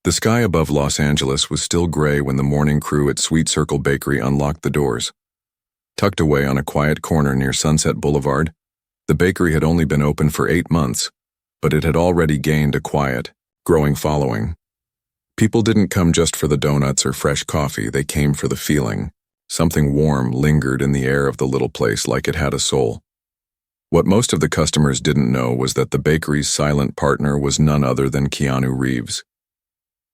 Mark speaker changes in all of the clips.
Speaker 1: The sky above Los Angeles was still gray when the morning crew at Sweet Circle Bakery unlocked the doors. Tucked away on a quiet corner near Sunset Boulevard, the bakery had only been open for 8 months, but it had already gained a quiet, growing following. People didn't come just for the donuts or fresh coffee, they came for the feeling. Something warm lingered in the air of the little place like it had a soul. What most of the customers didn't know was that the bakery's silent partner was none other than Keanu Reeves.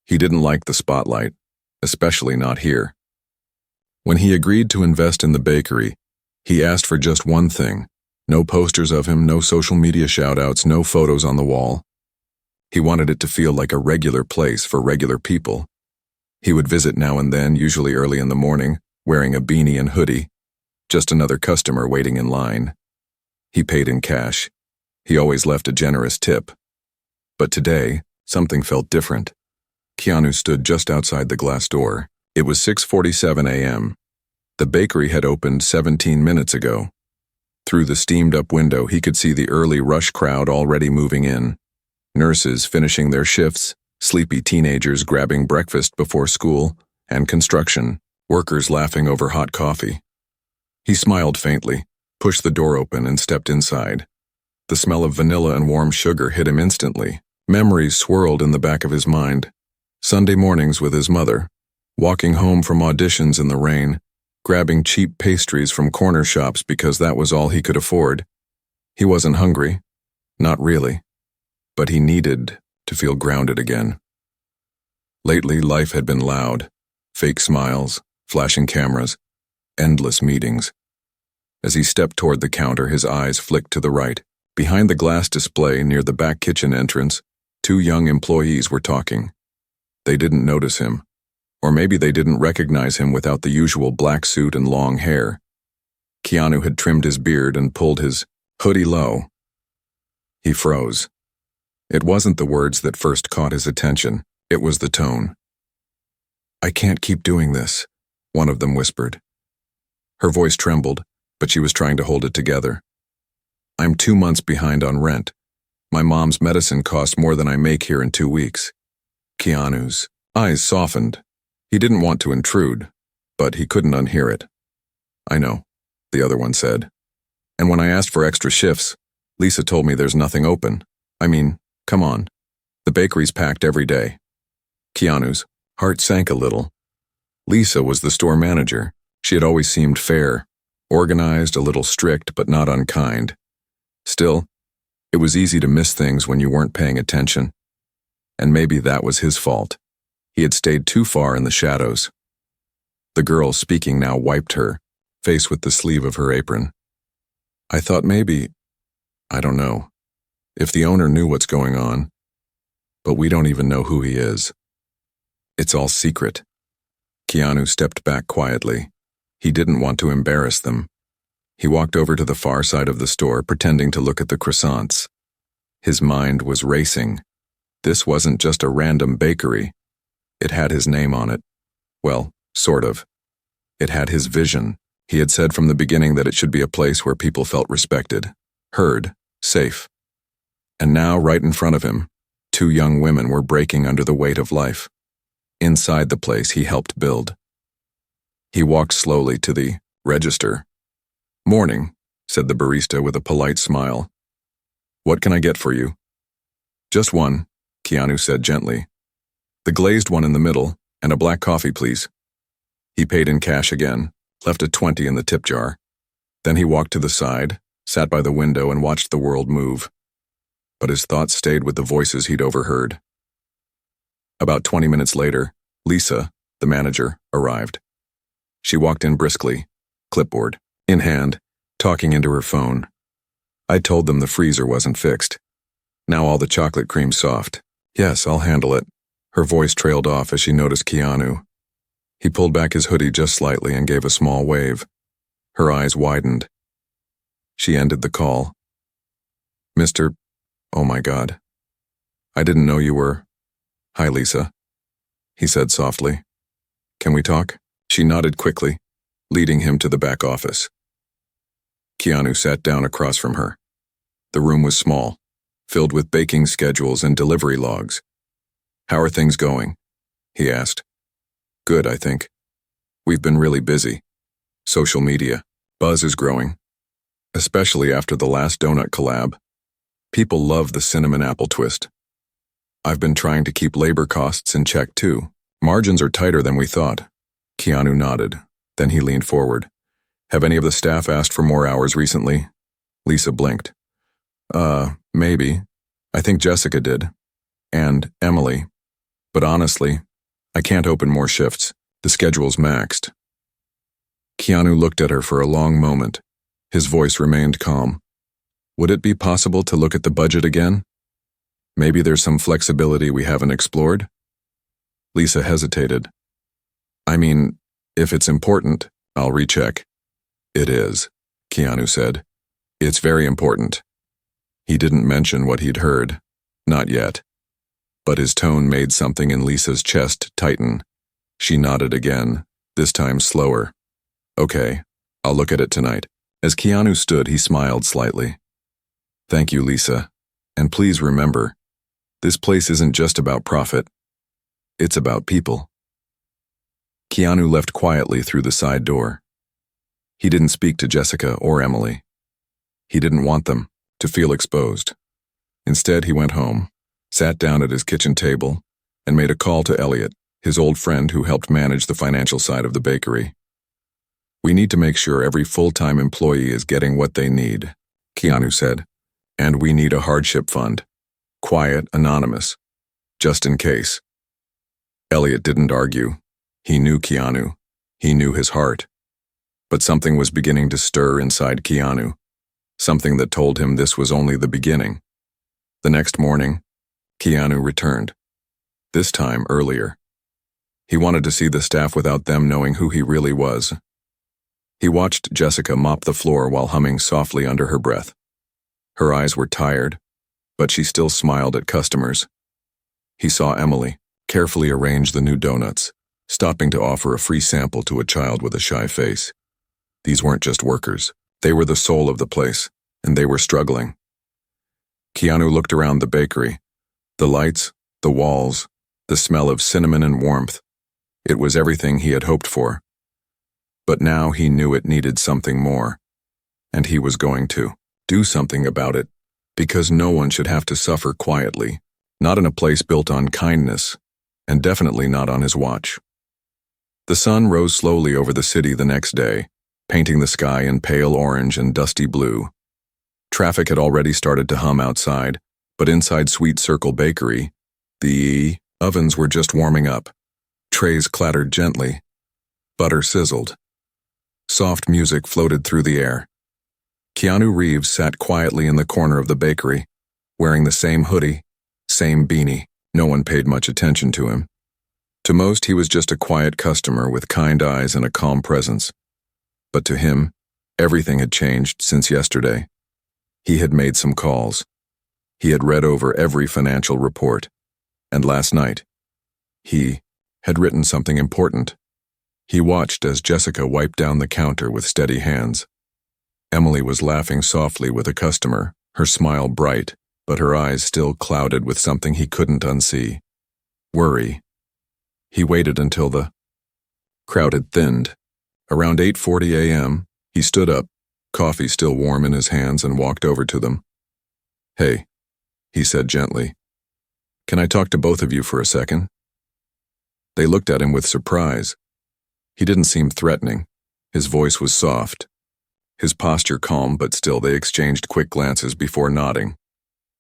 Speaker 1: He didn't like the spotlight, especially not here. When he agreed to invest in the bakery, he asked for just one thing: no posters of him, no social media shout-outs, no photos on the wall. He wanted it to feel like a regular place for regular people. He would visit now and then, usually early in the morning, wearing a beanie and hoodie, just another customer waiting in line. He paid in cash. He always left a generous tip. But today, something felt different. Keanu stood just outside the glass door. It was 6:47 a.m. The bakery had opened 17 minutes ago. Through the steamed-up window, he could see the early rush crowd already moving in. Nurses finishing their shifts, sleepy teenagers grabbing breakfast before school, and construction workers laughing over hot coffee. He smiled faintly, pushed the door open, and stepped inside. The smell of vanilla and warm sugar hit him instantly. Memories swirled in the back of his mind. Sunday mornings with his mother, walking home from auditions in the rain, grabbing cheap pastries from corner shops because that was all he could afford. He wasn't hungry, not really, but he needed to feel grounded again. Lately, life had been loud: fake smiles, flashing cameras, endless meetings. As he stepped toward the counter, his eyes flicked to the right. Behind the glass display near the back kitchen entrance, 2 young employees were talking. They didn't notice him, or maybe they didn't recognize him without the usual black suit and long hair. Keanu had trimmed his beard and pulled his hoodie low. He froze. It wasn't the words that first caught his attention, it was the tone. "I can't keep doing this," one of them whispered. Her voice trembled, but she was trying to hold it together. "I'm 2 months behind on rent. My mom's medicine costs more than I make here in 2 weeks. Keanu's eyes softened. He didn't want to intrude, but he couldn't unhear it. "I know," the other one said. "And when I asked for extra shifts, Lisa told me there's nothing open. I mean, come on. The bakery's packed every day." Keanu's heart sank a little. Lisa was the store manager. She had always seemed fair, organized, a little strict, but not unkind. Still, it was easy to miss things when you weren't paying attention. And maybe that was his fault. He had stayed too far in the shadows. The girl speaking now wiped her face with the sleeve of her apron. "I thought maybe, I don't know, if the owner knew what's going on, but we don't even know who he is. It's all secret." Keanu stepped back quietly. He didn't want to embarrass them. He walked over to the far side of the store, pretending to look at the croissants. His mind was racing. This wasn't just a random bakery. It had his name on it. Well, sort of. It had his vision. He had said from the beginning that it should be a place where people felt respected, heard, safe. And now, right in front of him, 2 young women were breaking under the weight of life. Inside the place he helped build. He walked slowly to the register. "Morning," said the barista with a polite smile. "What can I get for you?" "Just one," Keanu said gently. "The glazed one in the middle, and a black coffee, please." He paid in cash again, left a 20 in the tip jar. Then he walked to the side, sat by the window, and watched the world move. But his thoughts stayed with the voices he'd overheard. About 20 minutes later, Lisa, the manager, arrived. She walked in briskly, clipboard in hand, talking into her phone. "I told them the freezer wasn't fixed. Now all the chocolate cream's soft. Yes, I'll handle it." Her voice trailed off as she noticed Keanu. He pulled back his hoodie just slightly and gave a small wave. Her eyes widened. She ended the call. "Mr. Oh my God. I didn't know you were..." "Hi, Lisa," he said softly. "Can we talk?" She nodded quickly, leading him to the back office. Keanu sat down across from her. The room was small, filled with baking schedules and delivery logs. "How are things going?" he asked. Good, I think. We've been really busy. Social media. Buzz is growing. Especially after the last donut collab. People love the cinnamon apple twist. I've been trying to keep labor costs in check too. Margins are tighter than we thought. Keanu nodded. Then he leaned forward. Have any of the staff asked for more hours recently? Lisa blinked. Maybe. I think Jessica did. And Emily. But honestly, I can't open more shifts. The schedule's maxed. Keanu looked at her for a long moment. His voice remained calm. Would it be possible to look at the budget again? Maybe there's some flexibility we haven't explored? Lisa hesitated. I mean, if it's important, I'll recheck. It is, Keanu said. It's very important. He didn't mention what he'd heard. Not yet. But his tone made something in Lisa's chest tighten. She nodded again, this time slower. Okay, I'll look at it tonight. As Keanu stood, he smiled slightly. Thank you, Lisa. And please remember, this place isn't just about profit. It's about people. Keanu left quietly through the side door. He didn't speak to Jessica or Emily. He didn't want them to feel exposed. Instead, he went home, sat down at his kitchen table, and made a call to Elliot, his old friend who helped manage the financial side of the bakery. We need to make sure every full-time employee is getting what they need, Keanu said. And we need a hardship fund. Quiet, anonymous. Just in case. Elliot didn't argue. He knew Keanu. He knew his heart. But something was beginning to stir inside Keanu. Something that told him this was only the beginning. The next morning, Keanu returned. This time earlier. He wanted to see the staff without them knowing who he really was. He watched Jessica mop the floor while humming softly under her breath. Her eyes were tired, but she still smiled at customers. He saw Emily carefully arrange the new donuts, stopping to offer a free sample to a child with a shy face. These weren't just workers. They were the soul of the place, and they were struggling. Keanu looked around the bakery. The lights, the walls, the smell of cinnamon and warmth. It was everything he had hoped for. But now he knew it needed something more. And he was going to do something about it, because no one should have to suffer quietly, not in a place built on kindness, and definitely not on his watch. The sun rose slowly over the city the next day, painting the sky in pale orange and dusty blue. Traffic had already started to hum outside, but inside Sweet Circle Bakery, the ovens were just warming up. Trays clattered gently. Butter sizzled. Soft music floated through the air. Keanu Reeves sat quietly in the corner of the bakery, wearing the same hoodie, same beanie. No one paid much attention to him. To most, he was just a quiet customer with kind eyes and a calm presence. But to him, everything had changed since yesterday. He had made some calls. He had read over every financial report. And last night, he had written something important. He watched as Jessica wiped down the counter with steady hands. Emily was laughing softly with a customer, her smile bright, but her eyes still clouded with something he couldn't unsee. Worry. He waited until the crowd had thinned. Around 8:40 a.m., he stood up, coffee still warm in his hands, and walked over to them. Hey, he said gently. Can I talk to both of you for a second? They looked at him with surprise. He didn't seem threatening. His voice was soft. His posture calm, but still they exchanged quick glances before nodding.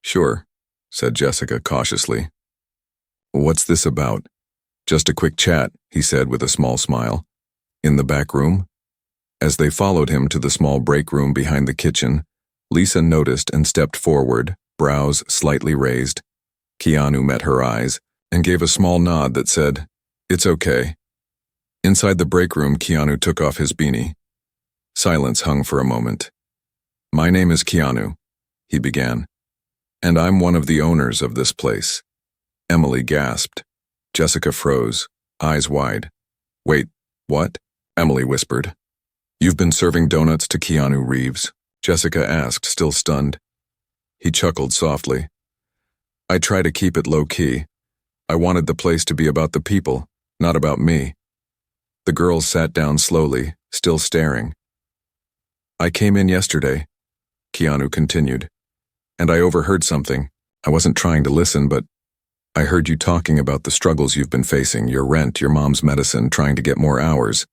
Speaker 1: Sure, said Jessica cautiously. What's this about? Just a quick chat, he said with a small smile. In the back room? As they followed him to the small break room behind the kitchen, Lisa noticed and stepped forward, brows slightly raised. Keanu met her eyes and gave a small nod that said, It's okay. Inside the break room, Keanu took off his beanie. Silence hung for a moment. My name is Keanu, he began, and I'm one of the owners of this place. Emily gasped. Jessica froze, eyes wide. Wait, what? Emily whispered. You've been serving donuts to Keanu Reeves? Jessica asked, still stunned. He chuckled softly. I try to keep it low-key, I wanted the place to be about the people, not about me. The girls sat down slowly, still staring. I came in yesterday, Keanu continued, and I overheard something. I wasn't trying to listen, but I heard you talking about the struggles you've been facing, your rent, your mom's medicine, trying to get more hours.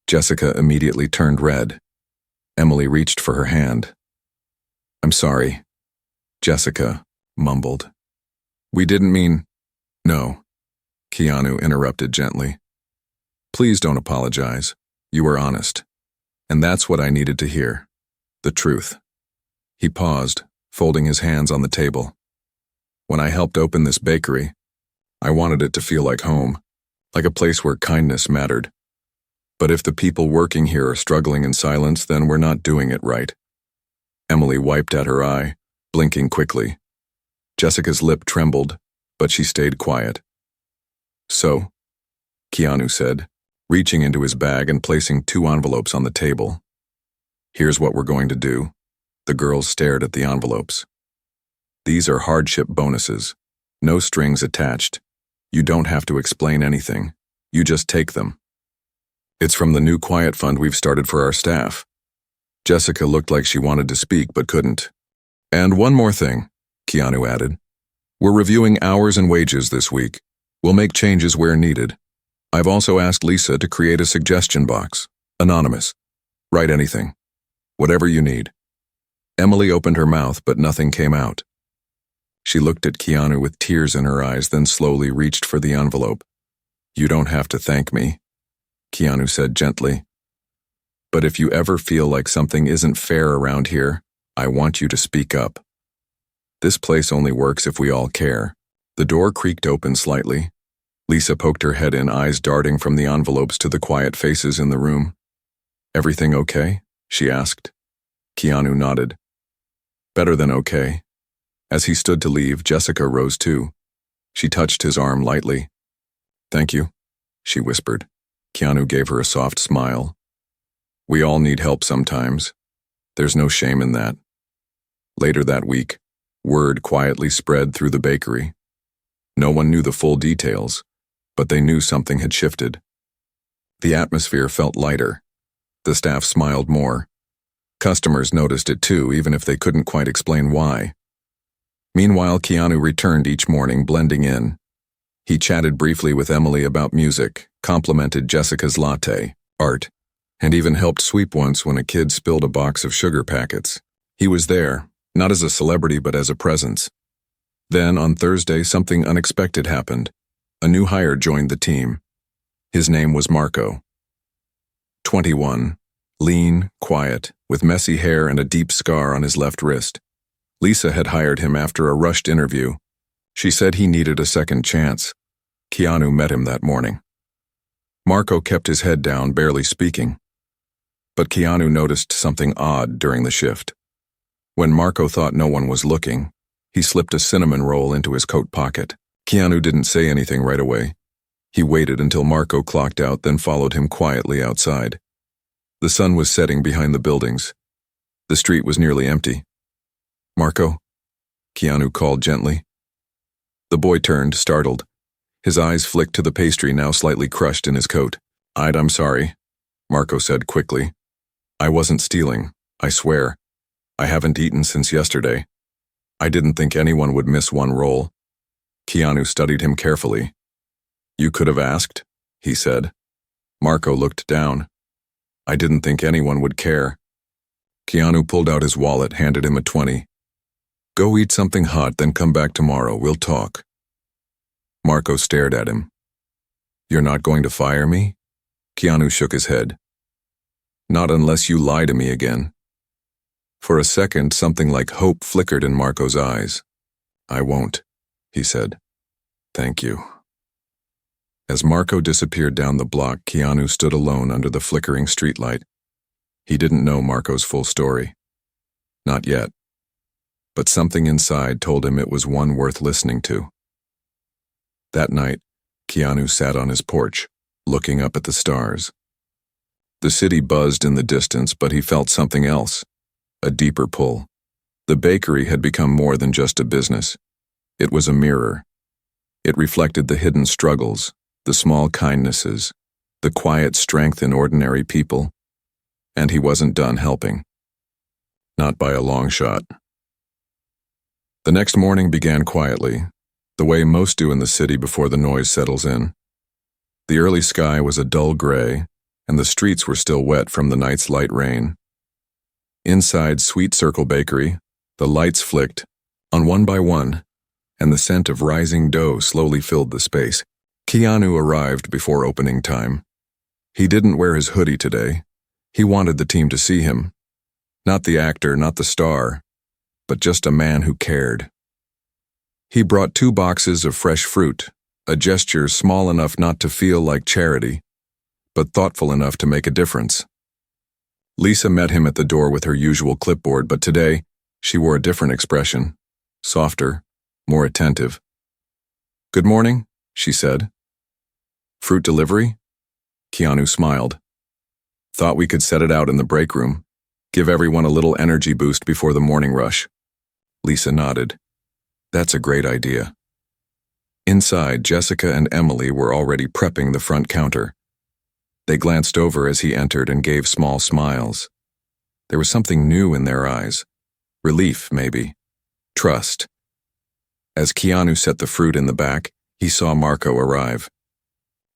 Speaker 1: Jessica immediately turned red. Emily reached for her hand. I'm sorry, Jessica mumbled. We didn't mean… No, Keanu interrupted gently. Please don't apologize. You were honest. And that's what I needed to hear. The truth. He paused, folding his hands on the table. When I helped open this bakery, I wanted it to feel like home, like a place where kindness mattered. But if the people working here are struggling in silence, then we're not doing it right. Emily wiped at her eye, blinking quickly. Jessica's lip trembled, but she stayed quiet. So, Keanu said, reaching into his bag and placing 2 envelopes on the table. Here's what we're going to do. The girls stared at the envelopes. These are hardship bonuses. No strings attached. You don't have to explain anything. You just take them. It's from the new quiet fund we've started for our staff. Jessica looked like she wanted to speak but couldn't. And one more thing, Keanu added. We're reviewing hours and wages this week. We'll make changes where needed. I've also asked Lisa to create a suggestion box. Anonymous. Write anything. Whatever you need. Emily opened her mouth, but nothing came out. She looked at Keanu with tears in her eyes, then slowly reached for the envelope. You don't have to thank me, Keanu said gently. But if you ever feel like something isn't fair around here, I want you to speak up. This place only works if we all care. The door creaked open slightly. Lisa poked her head in, eyes darting from the envelopes to the quiet faces in the room. Everything okay? She asked. Keanu nodded. Better than okay. As he stood to leave, Jessica rose too. She touched his arm lightly. Thank you, she whispered. Keanu gave her a soft smile. We all need help sometimes. There's no shame in that. Later that week, word quietly spread through the bakery. No one knew the full details, but they knew something had shifted. The atmosphere felt lighter. The staff smiled more. Customers noticed it too, even if they couldn't quite explain why. Meanwhile, Keanu returned each morning, blending in. He chatted briefly with Emily about music, complimented Jessica's latte, art, and even helped sweep once when a kid spilled a box of sugar packets. He was there, not as a celebrity but as a presence. Then, on Thursday, something unexpected happened. A new hire joined the team. His name was Marco. 21, lean, quiet, with messy hair and a deep scar on his left wrist. Lisa had hired him after a rushed interview. She said he needed a second chance. Keanu met him that morning. Marco kept his head down, barely speaking. But Keanu noticed something odd during the shift. When Marco thought no one was looking, he slipped a cinnamon roll into his coat pocket. Keanu didn't say anything right away. He waited until Marco clocked out, then followed him quietly outside. The sun was setting behind the buildings. The street was nearly empty. Marco? Keanu called gently. The boy turned, startled. His eyes flicked to the pastry now slightly crushed in his coat. I'm sorry, Marco said quickly. I wasn't stealing, I swear. I haven't eaten since yesterday. I didn't think anyone would miss one roll. Keanu studied him carefully. You could have asked, he said. Marco looked down. I didn't think anyone would care. Keanu pulled out his wallet, handed him a 20. Go eat something hot, then come back tomorrow, we'll talk. Marco stared at him. You're not going to fire me? Keanu shook his head. Not unless you lie to me again. For a second, something like hope flickered in Marco's eyes. I won't, he said. Thank you. As Marco disappeared down the block, Keanu stood alone under the flickering streetlight. He didn't know Marco's full story. Not yet. But something inside told him it was one worth listening to. That night, Keanu sat on his porch, looking up at the stars. The city buzzed in the distance, but he felt something else, a deeper pull. The bakery had become more than just a business. It was a mirror. It reflected the hidden struggles, the small kindnesses, the quiet strength in ordinary people, and he wasn't done helping. Not by a long shot. The next morning began quietly, the way most do in the city before the noise settles in. The early sky was a dull gray, and the streets were still wet from the night's light rain. Inside Sweet Circle Bakery, the lights flicked, on one by one, and the scent of rising dough slowly filled the space. Keanu arrived before opening time. He didn't wear his hoodie today. He wanted the team to see him. Not the actor, not the star, but just a man who cared. He brought 2 boxes of fresh fruit, a gesture small enough not to feel like charity, but thoughtful enough to make a difference. Lisa met him at the door with her usual clipboard, but today she wore a different expression, softer, more attentive. "Good morning," she said. "Fruit delivery?" Keanu smiled. "Thought we could set it out in the break room, give everyone a little energy boost before the morning rush." Lisa nodded. "That's a great idea." Inside, Jessica and Emily were already prepping the front counter. They glanced over as he entered and gave small smiles. There was something new in their eyes. Relief, maybe. Trust. As Keanu set the fruit in the back, he saw Marco arrive.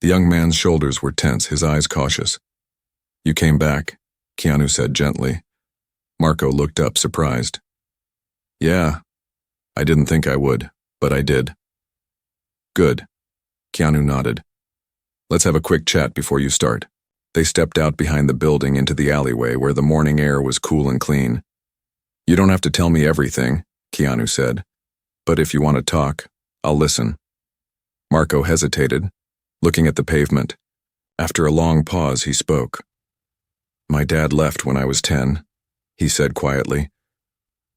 Speaker 1: The young man's shoulders were tense, his eyes cautious. "You came back," Keanu said gently. Marco looked up, surprised. "Yeah, I didn't think I would, but I did." "Good," Keanu nodded. "Let's have a quick chat before you start." They stepped out behind the building into the alleyway where the morning air was cool and clean. "You don't have to tell me everything," Keanu said, "but if you want to talk, I'll listen." Marco hesitated, looking at the pavement. After a long pause, he spoke. "My dad left when I was 10, he said quietly.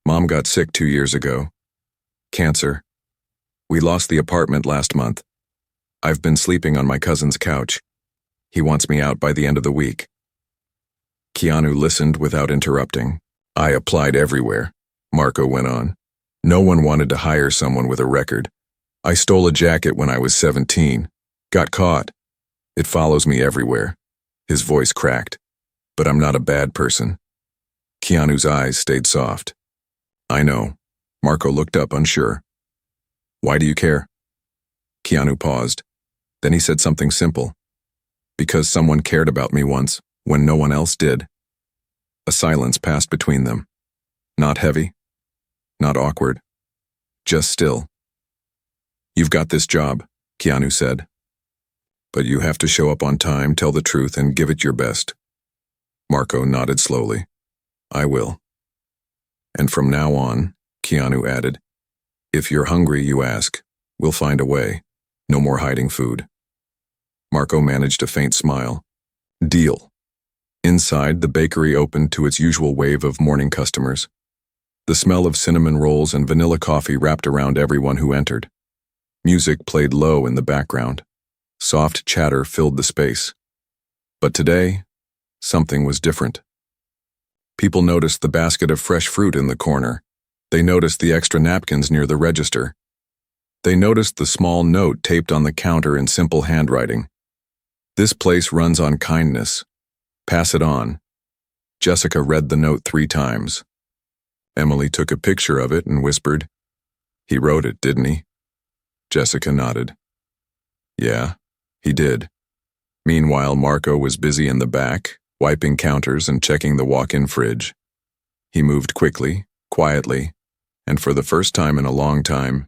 Speaker 1: Mom got sick 2 years ago. Cancer. We lost the apartment last month. I've been sleeping on my cousin's couch. He wants me out by the end of the week." Keanu listened without interrupting. "I applied everywhere," Marco went on. "No one wanted to hire someone with a record. I stole a jacket when I was 17. Got caught. It follows me everywhere." His voice cracked. "But I'm not a bad person." Keanu's eyes stayed soft. "I know." Marco looked up, unsure. "Why do you care?" Keanu paused. Then he said something simple. "Because someone cared about me once, when no one else did." A silence passed between them. Not heavy, not awkward, just still. "You've got this job," Keanu said. "But you have to show up on time, tell the truth, and give it your best." Marco nodded slowly. "I will." "And from now on," Keanu added, "if you're hungry, you ask. We'll find a way. No more hiding food." Marco managed a faint smile. "Deal." Inside, the bakery opened to its usual wave of morning customers. The smell of cinnamon rolls and vanilla coffee wrapped around everyone who entered. Music played low in the background. Soft chatter filled the space. But today, something was different. People noticed the basket of fresh fruit in the corner. They noticed the extra napkins near the register. They noticed the small note taped on the counter in simple handwriting. "This place runs on kindness. Pass it on." Jessica read the note 3 times. Emily took a picture of it and whispered, "He wrote it, didn't he?" Jessica nodded. "Yeah, he did." Meanwhile, Marco was busy in the back, wiping counters and checking the walk-in fridge. He moved quickly, quietly, and for the first time in a long time,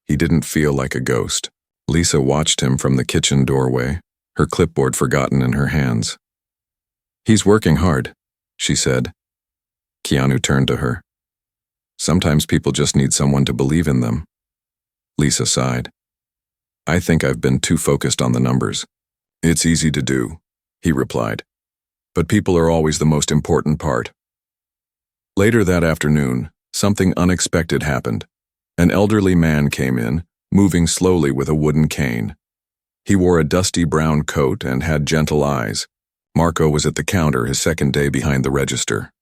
Speaker 1: he didn't feel like a ghost. Lisa watched him from the kitchen doorway, her clipboard forgotten in her hands. "He's working hard," she said. Keanu turned to her. "Sometimes people just need someone to believe in them." Lisa sighed. "I think I've been too focused on the numbers." "It's easy to do," he replied. "But people are always the most important part." Later that afternoon, something unexpected happened. An elderly man came in, moving slowly with a wooden cane. He wore a dusty brown coat and had gentle eyes. Marco was at the counter, his second day behind the register.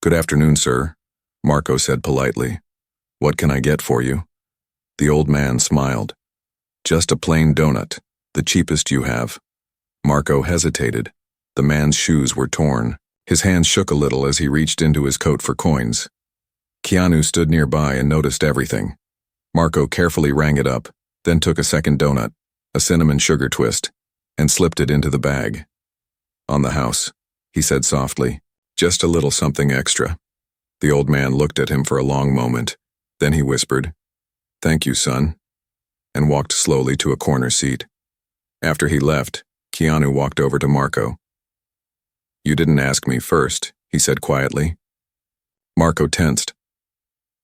Speaker 1: "Good afternoon, sir," Marco said politely. "What can I get for you?" The old man smiled. Just a plain donut, the cheapest you have. Marco hesitated. The man's shoes were torn. His hands shook a little as he reached into his coat for coins. Keanu stood nearby and noticed everything. Marco carefully rang it up, then took a second donut, a cinnamon sugar twist, and slipped it into the bag. On the house, he said softly, just a little something extra. The old man looked at him for a long moment, then he whispered, "Thank you, son," and walked slowly to a corner seat. After he left, Keanu walked over to Marco. "You didn't ask me first," he said quietly. Marco tensed.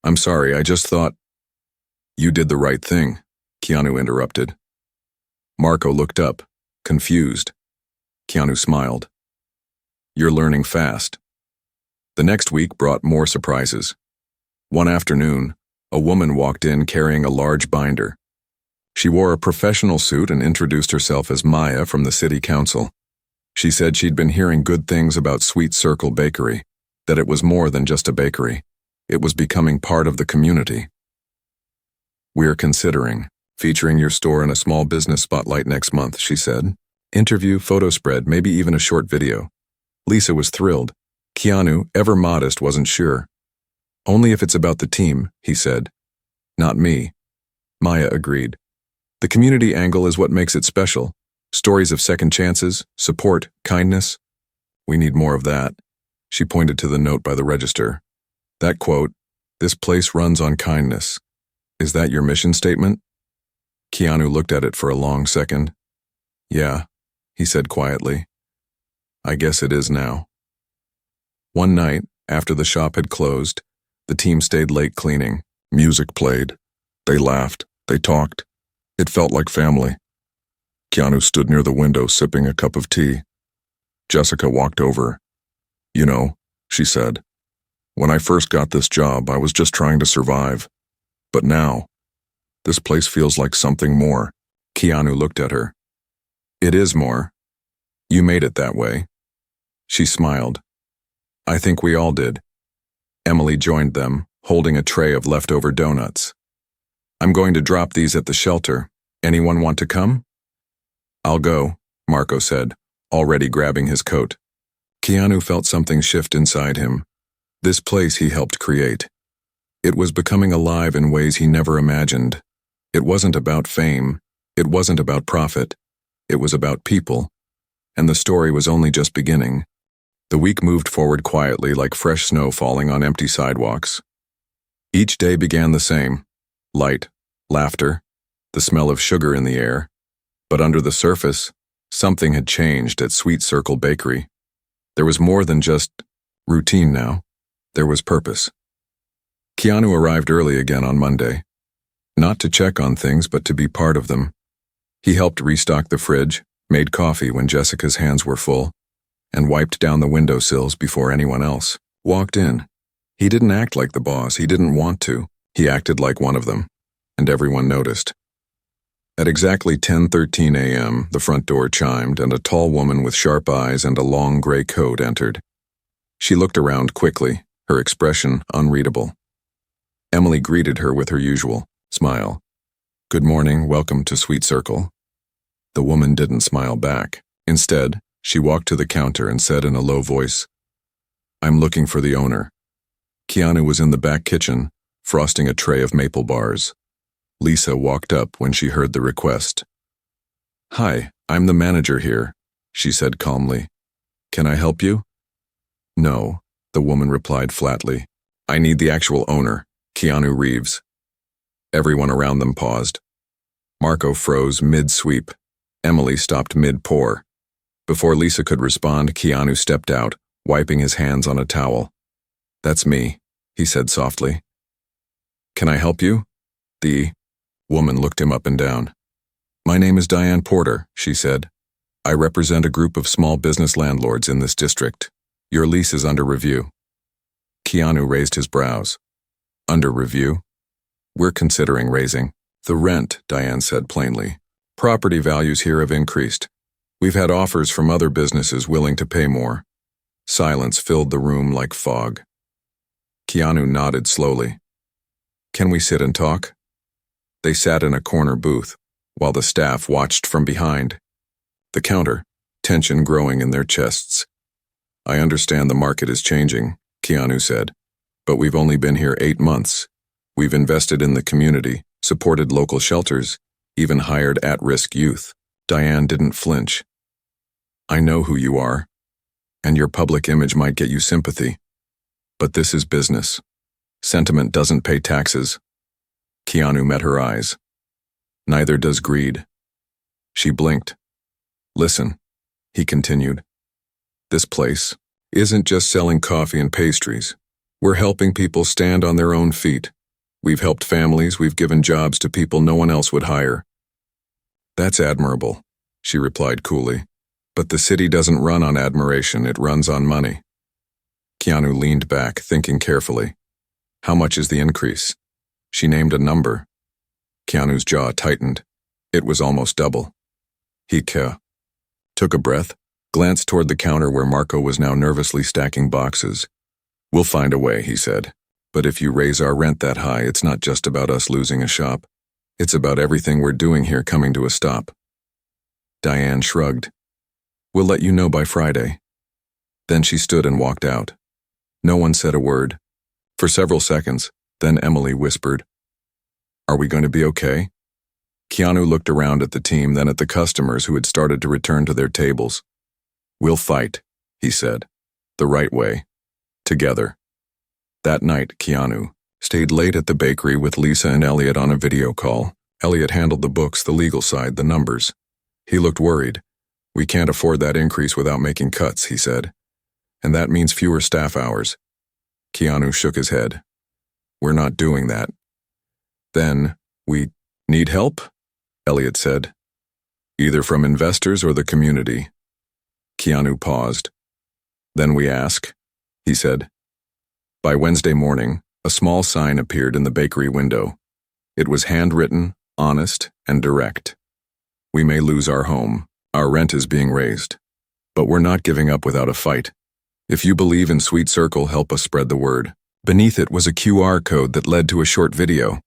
Speaker 1: "I'm sorry, I just thought—" "You did the right thing," Keanu interrupted. Marco looked up, confused. Keanu smiled. "You're learning fast." The next week brought more surprises. One afternoon, a woman walked in carrying a large binder. She wore a professional suit and introduced herself as Maya from the city council. She said she'd been hearing good things about Sweet Circle Bakery, that it was more than just a bakery. It was becoming part of the community. "We're considering featuring your store in a small business spotlight next month," she said. "Interview, photo spread, maybe even a short video." Lisa was thrilled. Keanu, ever modest, wasn't sure. "Only if it's about the team," he said. "Not me." Maya agreed. "The community angle is what makes it special. Stories of second chances, support, kindness. We need more of that." She pointed to the note by the register. That quote, "This place runs on kindness. Is that your mission statement?" Keanu looked at it for a long second. "Yeah," he said quietly. "I guess it is now." One night, after the shop had closed, the team stayed late cleaning. Music played. They laughed. They talked. It felt like family. Keanu stood near the window sipping a cup of tea. Jessica walked over. "You know," she said, "when I first got this job, I was just trying to survive. But now, this place feels like something more." Keanu looked at her. "It is more. You made it that way." She smiled. "I think we all did." Emily joined them, holding a tray of leftover donuts. "I'm going to drop these at the shelter. Anyone want to come?" "I'll go," Marco said, already grabbing his coat. Keanu felt something shift inside him. This place he helped create. It was becoming alive in ways he never imagined. It wasn't about fame. It wasn't about profit. It was about people. And the story was only just beginning. The week moved forward quietly like fresh snow falling on empty sidewalks. Each day began the same. Light, laughter, the smell of sugar in the air. But under the surface, something had changed at Sweet Circle Bakery. There was more than just routine now. There was purpose. Keanu arrived early again on Monday. Not to check on things, but to be part of them. He helped restock the fridge, made coffee when Jessica's hands were full, and wiped down the windowsills before anyone else walked in. He didn't act like the boss. He didn't want to. He acted like one of them, and everyone noticed. At exactly 10:13 a.m., the front door chimed, and a tall woman with sharp eyes and a long gray coat entered. She looked around quickly, her expression unreadable. Emily greeted her with her usual smile. "Good morning, welcome to Sweet Circle." The woman didn't smile back. Instead, she walked to the counter and said in a low voice, "I'm looking for the owner." Keanu was in the back kitchen, frosting a tray of maple bars. Lisa walked up when she heard the request. "Hi, I'm the manager here," she said calmly. "Can I help you?" "No," the woman replied flatly. "I need the actual owner, Keanu Reeves." Everyone around them paused. Marco froze mid-sweep. Emily stopped mid-pour. Before Lisa could respond, Keanu stepped out, wiping his hands on a towel. "That's me," he said softly. "Can I help you?" The woman looked him up and down. "My name is Diane Porter," she said. "I represent a group of small business landlords in this district. Your lease is under review." Keanu raised his brows. "Under review?" "We're considering raising the rent," Diane said plainly. "Property values here have increased. We've had offers from other businesses willing to pay more." Silence filled the room like fog. Keanu nodded slowly. "Can we sit and talk?" They sat in a corner booth, while the staff watched from behind the counter, tension growing in their chests. "I understand the market is changing," Keanu said, "but we've only been here 8 months. We've invested in the community, supported local shelters, even hired at-risk youth." Diane didn't flinch. "I know who you are, and your public image might get you sympathy. But this is business. Sentiment doesn't pay taxes." Keanu met her eyes. "Neither does greed." She blinked. "Listen," he continued. "This place isn't just selling coffee and pastries. We're helping people stand on their own feet. We've helped families, we've given jobs to people no one else would hire." "That's admirable," she replied coolly. "But the city doesn't run on admiration, it runs on money." Keanu leaned back, thinking carefully. "How much is the increase?" She named a number. Keanu's jaw tightened. It was almost double. He took a breath, glanced toward the counter where Marco was now nervously stacking boxes. "We'll find a way," he said. "But if you raise our rent that high, it's not just about us losing a shop. It's about everything we're doing here coming to a stop." Diane shrugged. "We'll let you know by Friday." Then she stood and walked out. No one said a word. For several seconds, then Emily whispered, "Are we going to be okay?" Keanu looked around at the team, then at the customers who had started to return to their tables. "We'll fight," he said. "The right way. Together." That night, Keanu stayed late at the bakery with Lisa and Elliot on a video call. Elliot handled the books, the legal side, the numbers. He looked worried. "We can't afford that increase without making cuts," he said. "And that means fewer staff hours." Keanu shook his head. "We're not doing that." "Then, we need help?" Elliot said. "Either from investors or the community." Keanu paused. "Then we ask," he said. By Wednesday morning, a small sign appeared in the bakery window. It was handwritten, honest, and direct. "We may lose our home. Our rent is being raised. But we're not giving up without a fight. If you believe in Sweet Circle, help us spread the word." Beneath it was a QR code that led to a short video.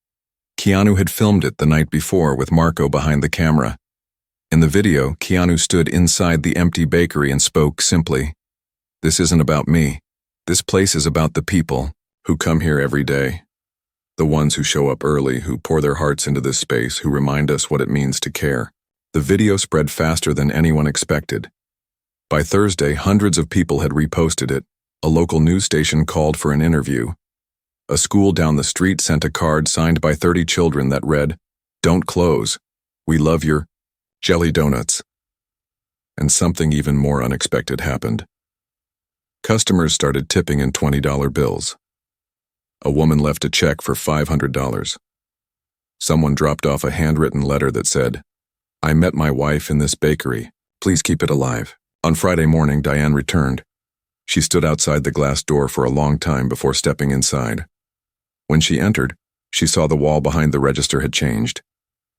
Speaker 1: Keanu had filmed it the night before with Marco behind the camera. In the video, Keanu stood inside the empty bakery and spoke simply, "This isn't about me. This place is about the people who come here every day. The ones who show up early, who pour their hearts into this space, who remind us what it means to care." The video spread faster than anyone expected. By Thursday, hundreds of people had reposted it. A local news station called for an interview. A school down the street sent a card signed by 30 children that read, "Don't close. We love your jelly donuts." And something even more unexpected happened. Customers started tipping in $20 bills. A woman left a check for $500. Someone dropped off a handwritten letter that said, "I met my wife in this bakery. Please keep it alive." On Friday morning, Diane returned. She stood outside the glass door for a long time before stepping inside. When she entered, she saw the wall behind the register had changed.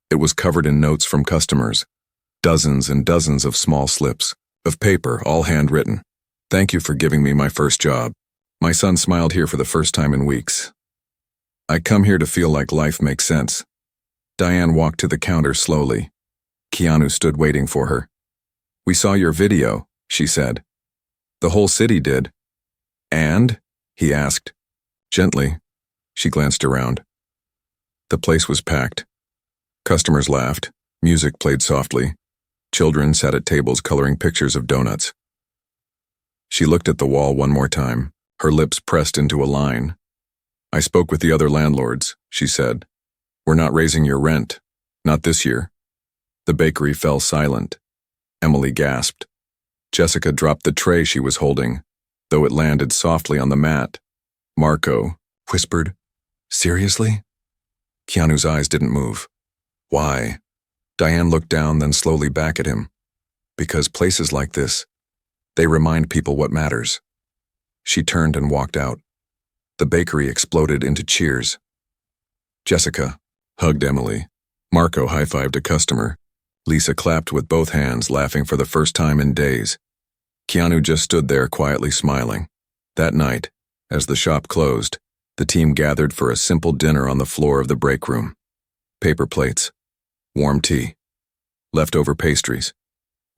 Speaker 1: It was covered in notes from customers. Dozens and dozens of small slips of paper, all handwritten. "Thank you for giving me my first job. My son smiled here for the first time in weeks. I come here to feel like life makes sense." Diane walked to the counter slowly. Keanu stood waiting for her. "We saw your video," she said. "The whole city did." "And?" he asked. Gently, she glanced around. The place was packed. Customers laughed. Music played softly. Children sat at tables coloring pictures of donuts. She looked at the wall one more time, her lips pressed into a line. "I spoke with the other landlords," she said. "We're not raising your rent. Not this year." The bakery fell silent. Emily gasped. Jessica dropped the tray she was holding, though it landed softly on the mat. Marco whispered, "Seriously?" Keanu's eyes didn't move. "Why?" Diane looked down, then slowly back at him. "Because places like this, they remind people what matters." She turned and walked out. The bakery exploded into cheers. Jessica hugged Emily. Marco high-fived a customer. Lisa clapped with both hands, laughing for the first time in days. Keanu just stood there quietly smiling. That night, as the shop closed, the team gathered for a simple dinner on the floor of the break room. Paper plates, warm tea, Leftover pastries.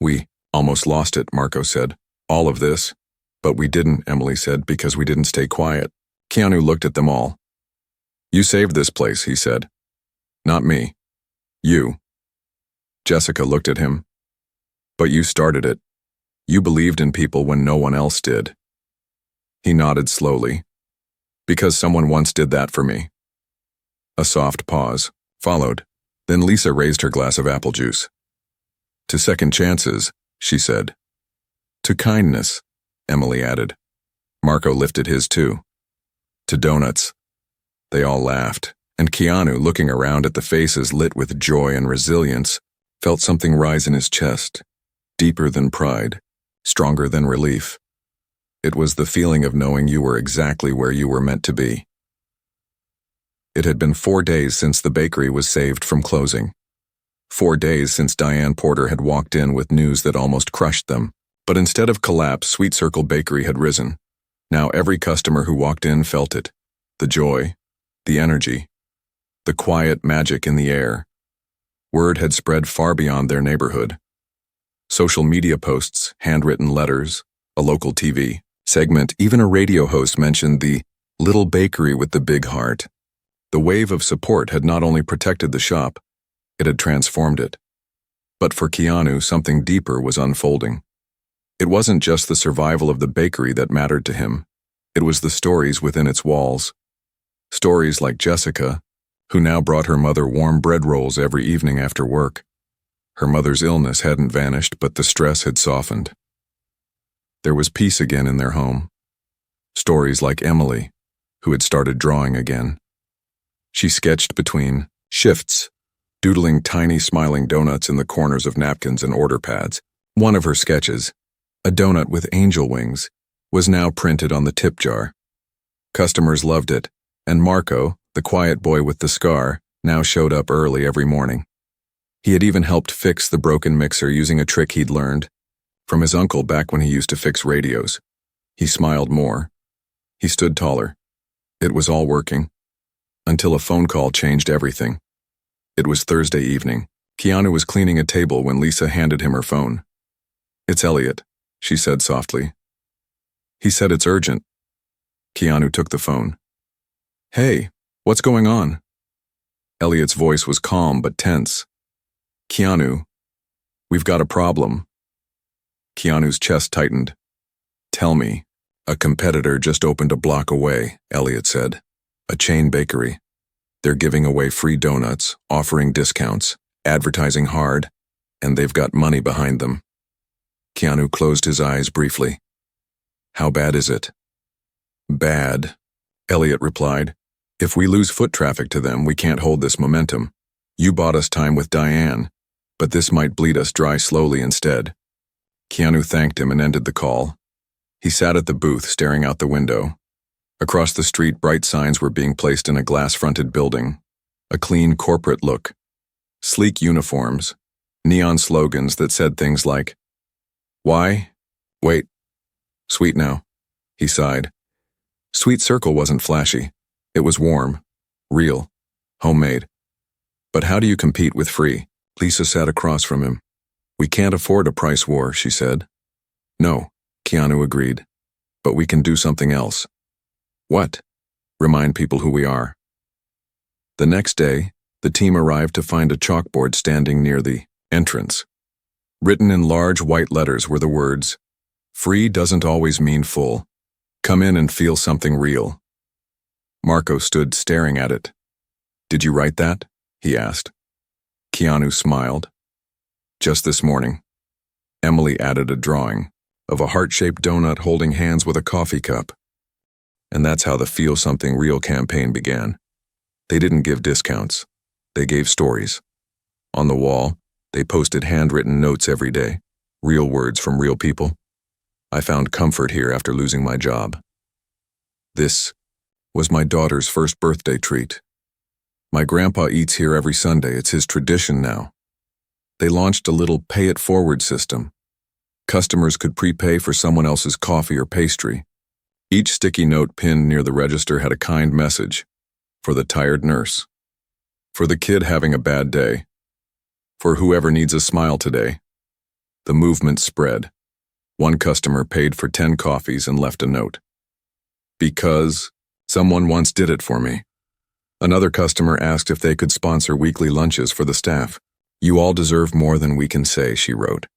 Speaker 1: We almost lost it, Marco said. All of this. But we didn't, Emily said, because we didn't stay quiet. Keanu looked at them all. You saved this place, he said. Not me. You. Jessica looked at him. But you started it. You believed in people when no one else did. He nodded slowly. Because someone once did that for me. A soft pause followed. Then Lisa raised her glass of apple juice. To second chances, she said. To kindness, Emily added. Marco lifted his too. To doughnuts. They all laughed, and Keanu, looking around at the faces lit with joy and resilience, felt something rise in his chest, deeper than pride, stronger than relief. It was the feeling of knowing you were exactly where you were meant to be. It had been 4 days since the bakery was saved from closing. 4 days since Diane Porter had walked in with news that almost crushed them. But instead of collapse, Sweet Circle Bakery had risen. Now every customer who walked in felt it. The joy, the energy, the quiet magic in the air. Word had spread far beyond their neighborhood. Social media posts, handwritten letters, a local TV segment, even a radio host mentioned the little bakery with the big heart. The wave of support had not only protected the shop, it had transformed it. But for Keanu, something deeper was unfolding. It wasn't just the survival of the bakery that mattered to him. It was the stories within its walls. Stories like Jessica, who now brought her mother warm bread rolls every evening after work. Her mother's illness hadn't vanished, but the stress had softened. There was peace again in their home. Stories like Emily, who had started drawing again. She sketched between shifts, doodling tiny smiling donuts in the corners of napkins and order pads. One of her sketches, a donut with angel wings, was now printed on the tip jar. Customers loved it, and Marco, the quiet boy with the scar, now showed up early every morning. He had even helped fix the broken mixer using a trick he'd learned from his uncle back when he used to fix radios. He smiled more. He stood taller. It was all working. Until a phone call changed everything. It was Thursday evening. Keanu was cleaning a table when Lisa handed him her phone. It's Elliot, she said softly. He said it's urgent. Keanu took the phone. Hey, what's going on? Elliot's voice was calm but tense. Keanu, we've got a problem. Keanu's chest tightened. Tell me. A competitor just opened a block away, Elliot said. A chain bakery. They're giving away free donuts, offering discounts, advertising hard, and they've got money behind them. Keanu closed his eyes briefly. How bad is it? Bad, Elliot replied. If we lose foot traffic to them, we can't hold this momentum. You bought us time with Diane, but this might bleed us dry slowly instead. Keanu thanked him and ended the call. He sat at the booth, staring out the window. Across the street, bright signs were being placed in a glass-fronted building. A clean corporate look. Sleek uniforms. Neon slogans that said things like, Why? Wait. Sweet now. He sighed. Sweet Circle wasn't flashy. It was warm. Real. Homemade. But how do you compete with free? Lisa sat across from him. We can't afford a price war, she said. No, Keanu agreed. But we can do something else. What? Remind people who we are. The next day, the team arrived to find a chalkboard standing near the entrance. Written in large white letters were the words, Free doesn't always mean full. Come in and feel something real. Marco stood staring at it. Did you write that? He asked. Keanu smiled. Just this morning. Emily added a drawing of a heart-shaped donut holding hands with a coffee cup. And that's how the Feel Something Real campaign began. They didn't give discounts. They gave stories. On the wall, they posted handwritten notes every day, real words from real people. I found comfort here after losing my job. This was my daughter's first birthday treat. My grandpa eats here every Sunday. It's his tradition now. They launched a little pay-it-forward system. Customers could prepay for someone else's coffee or pastry. Each sticky note pinned near the register had a kind message. For the tired nurse. For the kid having a bad day. For whoever needs a smile today. The movement spread. One customer paid for 10 coffees and left a note. Because someone once did it for me. Another customer asked if they could sponsor weekly lunches for the staff. You all deserve more than we can say, she wrote.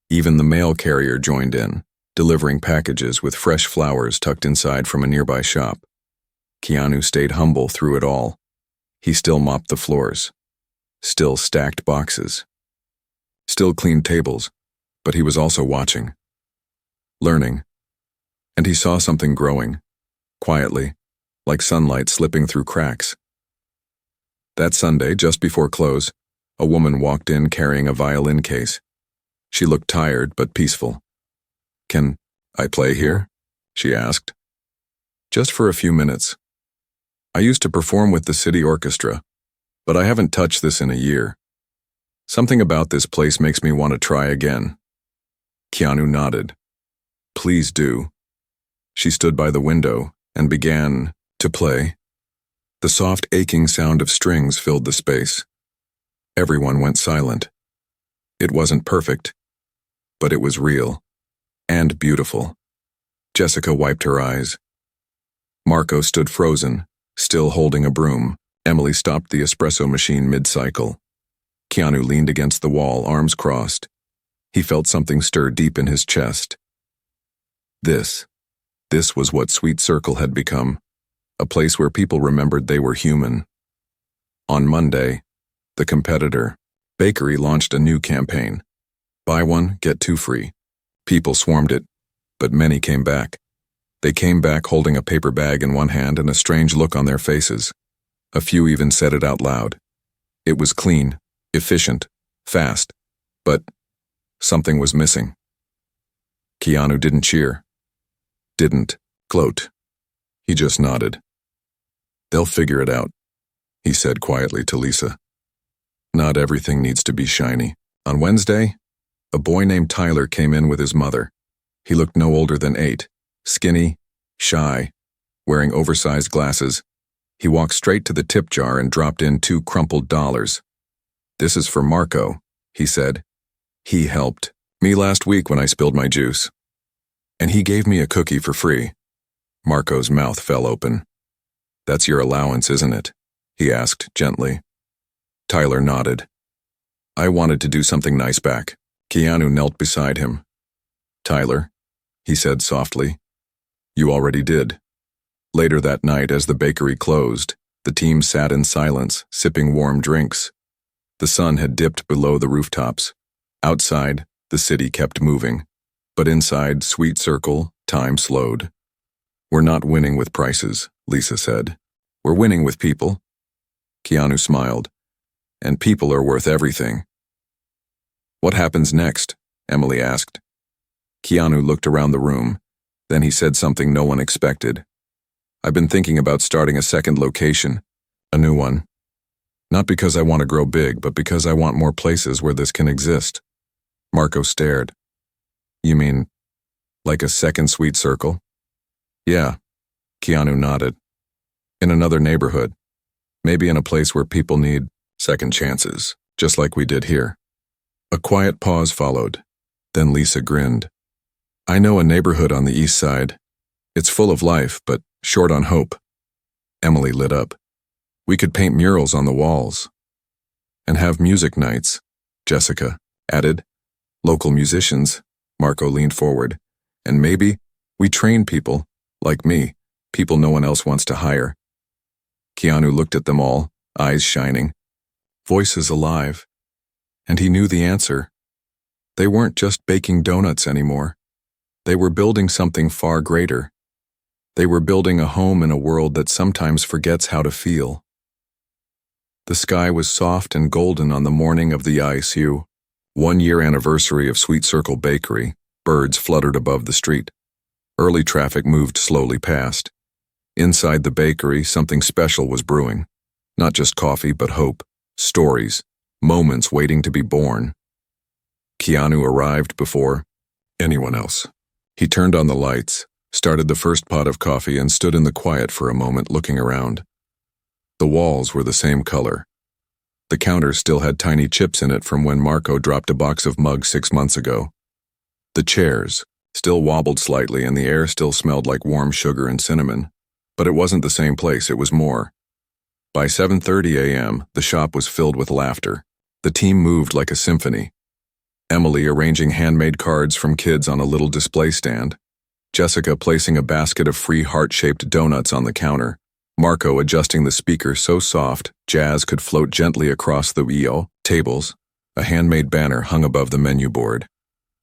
Speaker 1: Even the mail carrier joined in, delivering packages with fresh flowers tucked inside from a nearby shop. Keanu stayed humble through it all. He still mopped the floors, still stacked boxes, still cleaned tables, but he was also watching, learning, and he saw something growing, quietly, like sunlight slipping through cracks. That Sunday, just before close, a woman walked in carrying a violin case. She looked tired but peaceful. "Can I play here?" she asked. "Just for a few minutes. I used to perform with the city orchestra, but I haven't touched this in a year. Something about this place makes me want to try again." Keanu nodded. "Please do." She stood by the window and began to play. The soft, aching sound of strings filled the space. Everyone went silent. It wasn't perfect, but it was real and beautiful. Jessica wiped her eyes. Marco stood frozen, still holding a broom. Emily stopped the espresso machine mid-cycle. Keanu leaned against the wall, arms crossed. He felt something stir deep in his chest. This was what Sweet Circle had become, a place where people remembered they were human. On Monday, the competitor, bakery, launched a new campaign. Buy one, get two free. People swarmed it, but many came back. They came back holding a paper bag in one hand and a strange look on their faces. A few even said it out loud. It was clean, efficient, fast, but something was missing. Keanu didn't cheer, didn't gloat. He just nodded. "They'll figure it out," he said quietly to Lisa. "Not everything needs to be shiny." On Wednesday, a boy named Tyler came in with his mother. He looked no older than 8, skinny, shy, wearing oversized glasses. He walked straight to the tip jar and dropped in 2 crumpled dollars. "This is for Marco," he said. "He helped me last week when I spilled my juice. And he gave me a cookie for free." Marco's mouth fell open. "That's your allowance, isn't it?" he asked gently. Tyler nodded. "I wanted to do something nice back." Keanu knelt beside him. "Tyler," he said softly, "you already did." Later that night, as the bakery closed, the team sat in silence, sipping warm drinks. The sun had dipped below the rooftops. Outside, the city kept moving. But inside Sweet Circle, time slowed. "We're not winning with prices," Lisa said. "We're winning with people." Keanu smiled. "And people are worth everything." "What happens next?" Emily asked. Keanu looked around the room. Then he said something no one expected. "I've been thinking about starting a second location, a new one. Not because I want to grow big, but because I want more places where this can exist." Marco stared. "You mean, like a second Sweet Circle?" "Yeah," Keanu nodded. "In another neighborhood. Maybe in a place where people need second chances, just like we did here." A quiet pause followed. Then Lisa grinned. "I know a neighborhood on the east side. It's full of life, but short on hope." Emily lit up. "We could paint murals on the walls." "And have music nights," Jessica added. "Local musicians," Marco leaned forward. "And maybe we train people, like me, people no one else wants to hire." Keanu looked at them all, eyes shining, voices alive. And he knew the answer. They weren't just baking donuts anymore. They were building something far greater. They were building a home in a world that sometimes forgets how to feel. The sky was soft and golden on the morning of the ISU 1-year anniversary of Sweet Circle Bakery. Birds fluttered above the street. Early traffic moved slowly past. Inside the bakery, something special was brewing. Not just coffee, but hope, stories, moments waiting to be born. Keanu arrived before anyone else. He turned on the lights, started the first pot of coffee, and stood in the quiet for a moment, looking around. The walls were the same color. The counter still had tiny chips in it from when Marco dropped a box of mugs 6 months ago. The chairs still wobbled slightly and the air still smelled like warm sugar and cinnamon. But it wasn't the same place, it was more. By 7:30 a.m., the shop was filled with laughter. The team moved like a symphony. Emily arranging handmade cards from kids on a little display stand. Jessica placing a basket of free heart-shaped donuts on the counter. Marco adjusting the speaker so soft, jazz could float gently across the tables. A handmade banner hung above the menu board.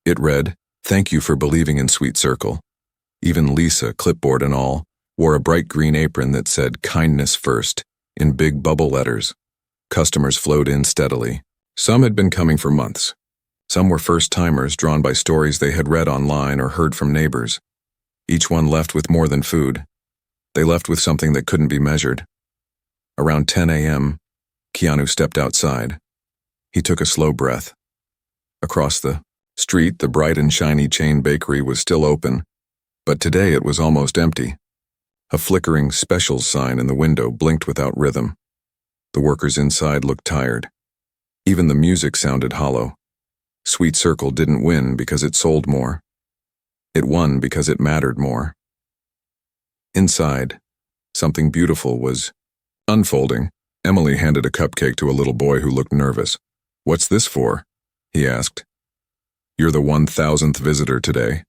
Speaker 1: It read, "Thank you for believing in Sweet Circle." Even Lisa, clipboard and all, wore a bright green apron that said "Kindness First" in big bubble letters. Customers flowed in steadily. Some had been coming for months. Some were first-timers drawn by stories they had read online or heard from neighbors. Each one left with more than food. They left with something that couldn't be measured. Around 10 a.m., Keanu stepped outside. He took a slow breath. Across the street, the bright and shiny chain bakery was still open, but today it was almost empty. A flickering specials sign in the window blinked without rhythm. The workers inside looked tired. Even the music sounded hollow. Sweet Circle didn't win because it sold more. It won because it mattered more. Inside, something beautiful was unfolding. Emily handed a cupcake to a little boy who looked nervous. "What's this for?" he asked. "You're the 1,000th visitor today,"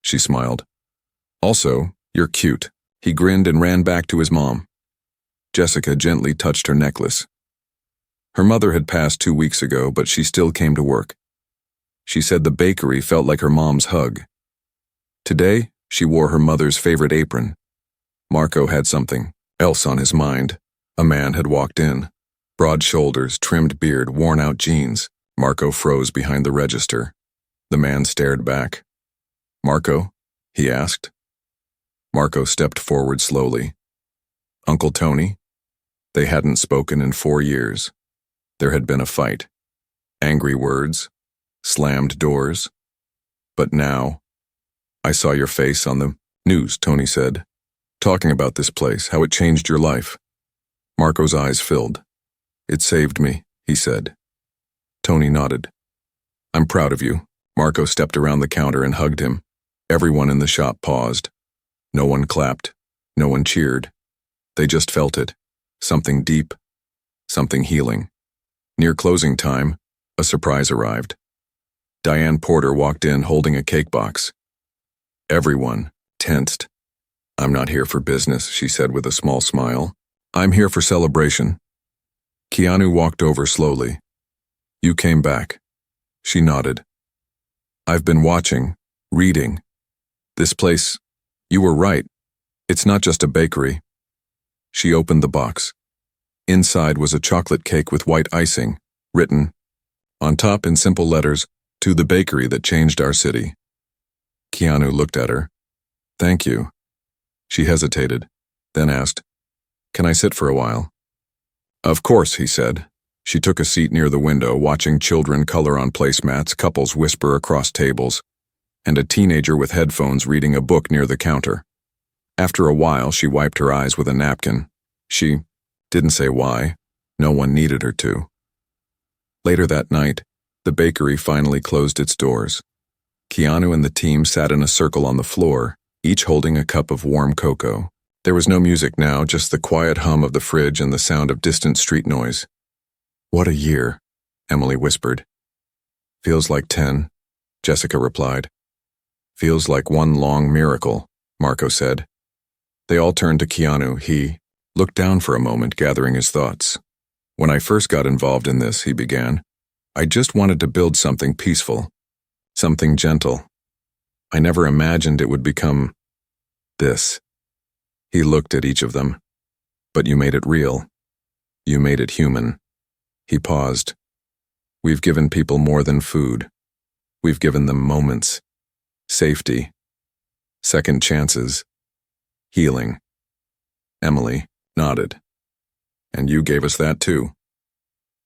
Speaker 1: she smiled. "Also, you're cute." He grinned and ran back to his mom. Jessica gently touched her necklace. Her mother had passed 2 weeks ago, but she still came to work. She said the bakery felt like her mom's hug. Today, she wore her mother's favorite apron. Marco had something else on his mind. A man had walked in. Broad shoulders, trimmed beard, worn-out jeans. Marco froze behind the register. The man stared back. "Marco?" he asked. Marco stepped forward slowly. "Uncle Tony?" They hadn't spoken in 4 years. There had been a fight. Angry words. Slammed doors. But now, "I saw your face on the news," Tony said. "Talking about this place, how it changed your life." Marco's eyes filled. "It saved me," he said. Tony nodded. "I'm proud of you." Marco stepped around the counter and hugged him. Everyone in the shop paused. No one clapped. No one cheered. They just felt it. Something deep. Something healing. Near closing time, a surprise arrived. Diane Porter walked in holding a cake box. Everyone tensed. "I'm not here for business," she said with a small smile. "I'm here for celebration." Keanu walked over slowly. "You came back." She nodded. "I've been watching, reading. This place, you were right. It's not just a bakery." She opened the box. Inside was a chocolate cake with white icing, written, on top in simple letters, "To the bakery that changed our city." Keanu looked at her. "Thank you." She hesitated, then asked, "Can I sit for a while?" "Of course," he said. She took a seat near the window, watching children color on placemats, couples whisper across tables, and a teenager with headphones reading a book near the counter. After a while, she wiped her eyes with a napkin. She didn't say why. No one needed her to. Later that night, the bakery finally closed its doors. Keanu and the team sat in a circle on the floor, each holding a cup of warm cocoa. There was no music now, just the quiet hum of the fridge and the sound of distant street noise. "What a year," Emily whispered. "Feels like 10, Jessica replied. "Feels like one long miracle," Marco said. They all turned to Keanu. He looked down for a moment, gathering his thoughts. "When I first got involved in this," he began, "I just wanted to build something peaceful, something gentle. I never imagined it would become this." He looked at each of them. "But you made it real. You made it human." He paused. "We've given people more than food. We've given them moments, safety, second chances, healing." Emily nodded. "And you gave us that too."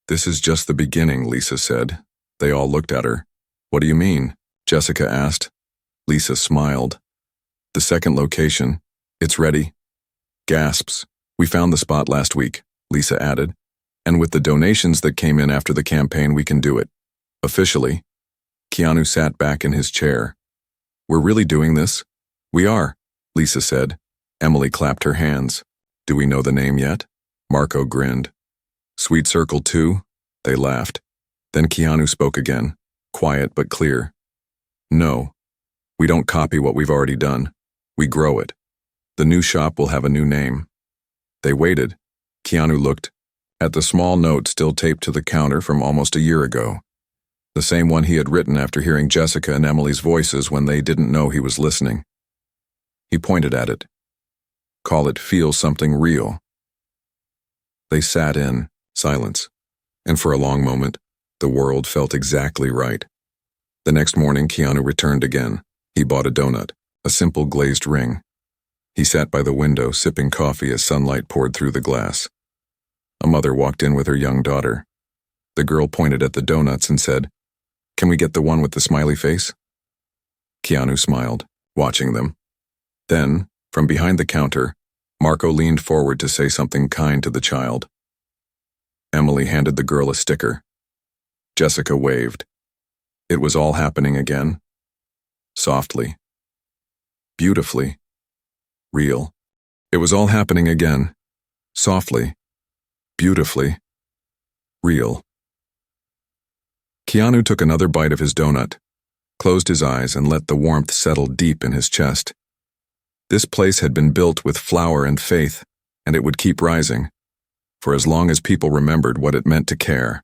Speaker 1: "This is just the beginning," Lisa said. They all looked at her. "What do you mean?" Jessica asked. Lisa smiled. "The second location, it's ready." Gasps. "We found the spot last week," Lisa added. And with the donations that came in after the campaign, we can do it. Officially. Keanu sat back in his chair. We're really doing this? We are, Lisa said. Emily clapped her hands. Do we know the name yet? Marco grinned. Sweet Circle 2? They laughed. Then Keanu spoke again, quiet but clear. No. We don't copy what we've already done. We grow it. The new shop will have a new name. They waited. Keanu looked at the small note still taped to the counter from almost a year ago. The same one he had written after hearing Jessica and Emily's voices when they didn't know he was listening. He pointed at it. Call it Feel Something Real. They sat in silence, and for a long moment, the world felt exactly right. The next morning, Keanu returned again. He bought a donut, a simple glazed ring. He sat by the window, sipping coffee as sunlight poured through the glass. A mother walked in with her young daughter. The girl pointed at the donuts and said, Can we get the one with the smiley face? Keanu smiled, watching them. Then, from behind the counter, Marco leaned forward to say something kind to the child. Emily handed the girl a sticker. Jessica waved. It was all happening again. Softly. Beautifully. Real. It was all happening again. Softly. Beautifully. Real. Keanu took another bite of his donut, closed his eyes, and let the warmth settle deep in his chest. This place had been built with flour and faith, and it would keep rising, for as long as people remembered what it meant to care.